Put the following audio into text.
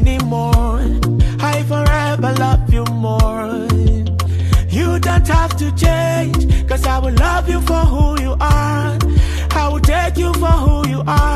anymore. I forever love you more. You don't have to change, cause I will love you for who you are. I will take you for who you are.